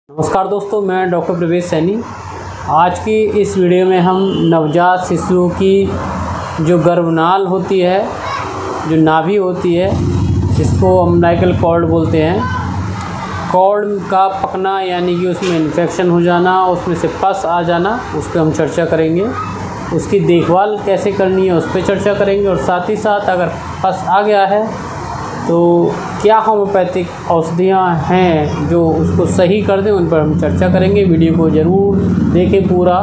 नमस्कार दोस्तों, मैं डॉक्टर प्रवेश सैनी। आज की इस वीडियो में हम नवजात शिशुओं की जो गर्भनाल होती है, जो नाभि होती है, जिसको अम्बिलिकल कॉर्ड बोलते हैं, कॉर्ड का पकना यानी कि उसमें इन्फेक्शन हो जाना, उसमें से पस आ जाना, उस पर हम चर्चा करेंगे। उसकी देखभाल कैसे करनी है उस पर चर्चा करेंगे, और साथ ही साथ अगर पस आ गया है तो क्या होम्योपैथिक औषधियाँ हैं जो उसको सही कर दें, उन पर हम चर्चा करेंगे। वीडियो को ज़रूर देखें पूरा,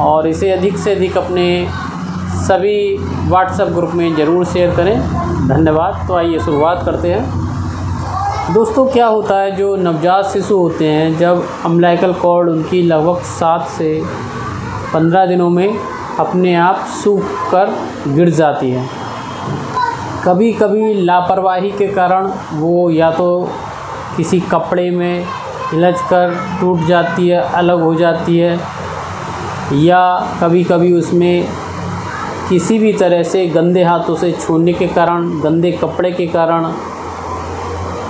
और इसे अधिक से अधिक अपने सभी व्हाट्सएप ग्रुप में ज़रूर शेयर करें। धन्यवाद। तो आइए शुरुआत करते हैं। दोस्तों, क्या होता है, जो नवजात शिशु होते हैं, जब अम्बिलिकल कॉर्ड उनकी लगभग 7 से 15 दिनों में अपने आप सूख कर गिर जाती है। कभी कभी लापरवाही के कारण वो या तो किसी कपड़े में उलझकर टूट जाती है, अलग हो जाती है, या कभी कभी उसमें किसी भी तरह से गंदे हाथों से छूने के कारण, गंदे कपड़े के कारण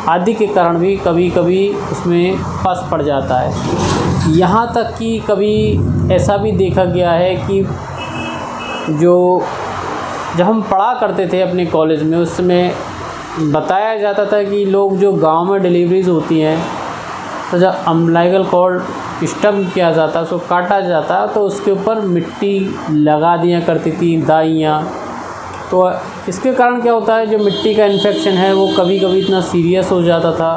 आदि के कारण भी कभी कभी उसमें पस पड़ जाता है। यहाँ तक कि कभी ऐसा भी देखा गया है कि जब हम पढ़ा करते थे अपने कॉलेज में, उसमें बताया जाता था कि लोग जो गांव में डिलीवरीज होती हैं, तो जब अम्बिलिकल कॉर्ड स्टम्प किया जाता, उसको काटा जाता, तो उसके ऊपर मिट्टी लगा दिया करती थी दाइयाँ। तो इसके कारण क्या होता है, जो मिट्टी का इन्फेक्शन है वो कभी कभी इतना सीरियस हो जाता था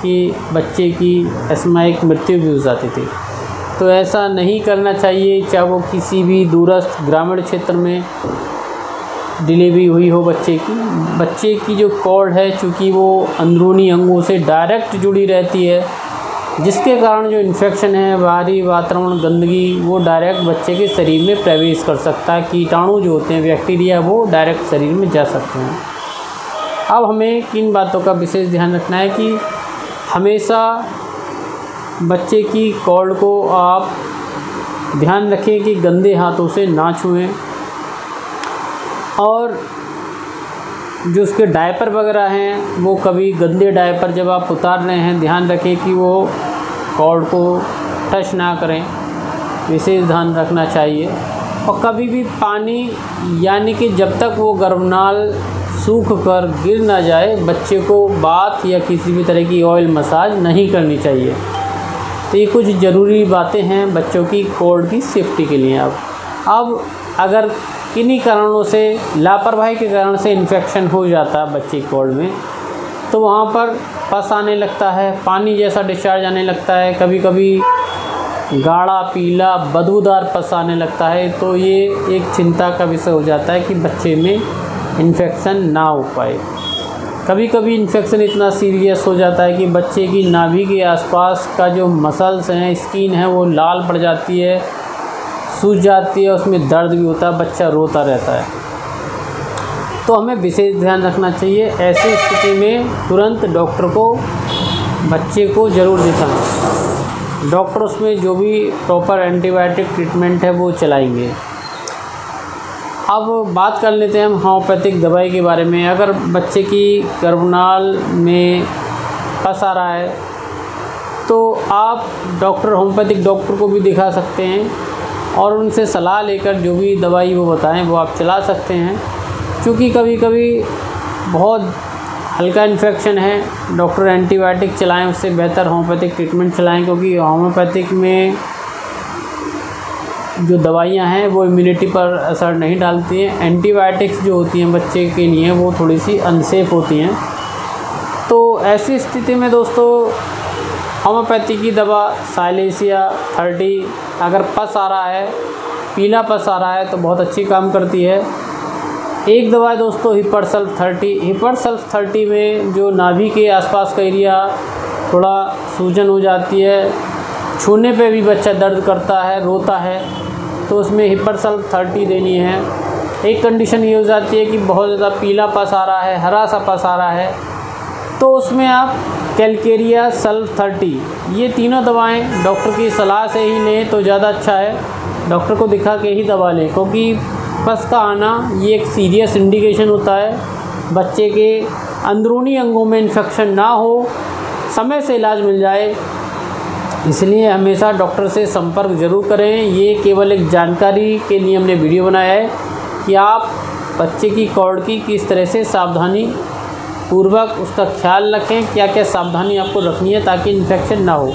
कि बच्चे की असामयिक मृत्यु भी हो जाती थी। तो ऐसा नहीं करना चाहिए, चाहे वो किसी भी दूरस्थ ग्रामीण क्षेत्र में डिलीवरी हुई हो बच्चे की जो कॉर्ड है, चूँकि वो अंदरूनी अंगों से डायरेक्ट जुड़ी रहती है, जिसके कारण जो इन्फेक्शन है, बाहरी वातावरण, गंदगी, वो डायरेक्ट बच्चे के शरीर में प्रवेश कर सकता है। कीटाणु जो होते हैं, बैक्टीरिया, वो डायरेक्ट शरीर में जा सकते हैं। अब हमें किन बातों का विशेष ध्यान रखना है कि हमेशा बच्चे की कॉर्ड को आप ध्यान रखें कि गंदे हाथों से ना छुएं, और जो उसके डायपर वगैरह हैं, वो कभी गंदे डायपर जब आप उतार रहे हैं, ध्यान रखें कि वो कॉर्ड को टच ना करें, विशेष ध्यान रखना चाहिए। और कभी भी पानी, यानी कि जब तक वो गर्भनाल सूख कर गिर ना जाए, बच्चे को बाथ या किसी भी तरह की ऑयल मसाज नहीं करनी चाहिए। तो ये कुछ ज़रूरी बातें हैं बच्चों की कॉर्ड की सेफ्टी के लिए। अब अगर किन्हीं कारणों से, लापरवाही के कारण से इन्फेक्शन हो जाता है बच्चे की कॉर्ड में, तो वहाँ पर पस आने लगता है, पानी जैसा डिस्चार्ज आने लगता है, कभी कभी गाढ़ा पीला बदबूदार पस आने लगता है। तो ये एक चिंता का विषय हो जाता है कि बच्चे में इन्फेक्शन ना हो पाए। कभी कभी इन्फेक्शन इतना सीरियस हो जाता है कि बच्चे की नाभि के आसपास का जो मसल्स हैं, स्किन है, वो लाल पड़ जाती है, सूज जाती है, उसमें दर्द भी होता है, बच्चा रोता रहता है। तो हमें विशेष ध्यान रखना चाहिए। ऐसी स्थिति में तुरंत डॉक्टर को बच्चे को ज़रूर दिखाना। डॉक्टर उसमें जो भी प्रॉपर एंटीबायोटिक ट्रीटमेंट है वो चलाएंगे। अब बात कर लेते हैं हम होम्योपैथिक दवाई के बारे में। अगर बच्चे की गर्भनाल में पस आ रहा है तो आप होम्योपैथिक डॉक्टर को भी दिखा सकते हैं, और उनसे सलाह लेकर जो भी दवाई वो बताएं वो आप चला सकते हैं। क्योंकि कभी कभी बहुत हल्का इन्फेक्शन है, डॉक्टर एंटीबायोटिक चलाएं, उससे बेहतर होम्योपैथिक ट्रीटमेंट चलाएं, क्योंकि होम्योपैथिक में जो दवाइयां हैं वो इम्यूनिटी पर असर नहीं डालती हैं। एंटीबायोटिक्स जो होती हैं बच्चे के लिए वो थोड़ी सी अनसेफ होती हैं। तो ऐसी स्थिति में दोस्तों, होम्योपैथी की दवा साइलेंसिया 30, अगर पस आ रहा है, पीला पस आ रहा है, तो बहुत अच्छी काम करती है। एक दवा है दोस्तों, हिपरसल्फ 30। हिपरसल्फ 30 में जो नाभि के आसपास का एरिया थोड़ा सूजन हो जाती है, छूने पे भी बच्चा दर्द करता है, रोता है, तो उसमें हिपरसल्फ 30 देनी है। एक कंडीशन ये हो जाती है कि बहुत ज़्यादा पीला पस आ रहा है, हरा सा पस आ रहा है, तो उसमें आप कैलकेरिया सल्फ 30, ये तीनों दवाएं डॉक्टर की सलाह से ही लें तो ज़्यादा अच्छा है। डॉक्टर को दिखा के ही दवा लें, क्योंकि पस का आना ये एक सीरियस इंडिकेशन होता है। बच्चे के अंदरूनी अंगों में इन्फेक्शन ना हो, समय से इलाज मिल जाए इसलिए हमेशा डॉक्टर से संपर्क ज़रूर करें। ये केवल एक जानकारी के लिए हमने वीडियो बनाया है कि आप बच्चे की कॉर्ड की किस तरह से सावधानी पूर्वक उसका ख्याल रखें, क्या क्या सावधानी आपको रखनी है ताकि इन्फेक्शन ना हो।